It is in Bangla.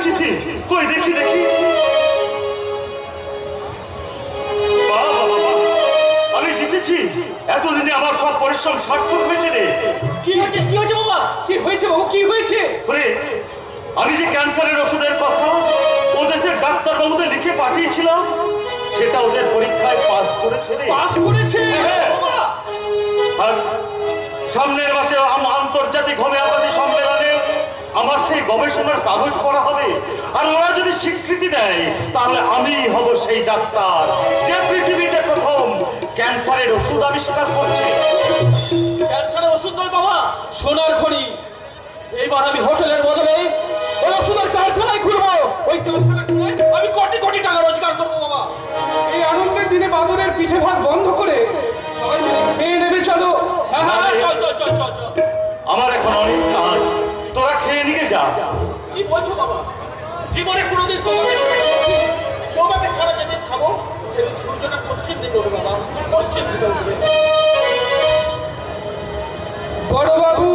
চিঠি কই দেখি দেখি। আমি জিতেছি, এতদিনে আমার সব পরিশ্রম সার্থক হয়েছে রে। কি হয়েছে কি হয়েছে বাবা, কি হয়েছে বাবু, কি হয়েছে? আমি যে ক্যান্সারের ওষুধের কথা ও দেশের ডাক্তারবাবুদের লিখে পাঠিয়েছিলাম, সেটা ওদের পরীক্ষায় পাস করেছে রে। পাস করেছে? আর সামনের মাসে আন্তর্জাতিক হোমিওপ্যাথি সম্মেলনে আমার সেই গবেষণার কাগজ পড়া হবে। আর ওরা যদি স্বীকৃতি দেয় তাহলে আমি হব সেই ডাক্তার যে পৃথিবীতে প্রথম ক্যান্সারের ওষুধ আবিষ্কার করছে। ক্যান্সারের ওষুধ নয় বাবা, সোনার খনি। এইবার আমি হোটেলের বদলে ওই ওষুধের কারখানায় খুলবো। ওই কারখানা খুলে আমি কোটি কোটি টাকা রোজগার করবো বাবা। এই আনন্দের দিনে বাদরের পিঠে ভাত বন্ধ করে সবাই মিলে খেয়ে নেবে চলো। হ্যাঁ হ্যাঁ, চল চল চল চল চল। আমার এখন অনেক কাজ, তোরা খেয়ে নিয়ে যা। কি বলছো বাবা? জীবনে কোনোদিন তোমাকে দেখেছি? তোমাকে ছাড়া যেদিন খাবো সেদিন সূর্যটা পশ্চিম দিকে উঠবে বাবা, পশ্চিম দিকে উঠবে। বড় বাবু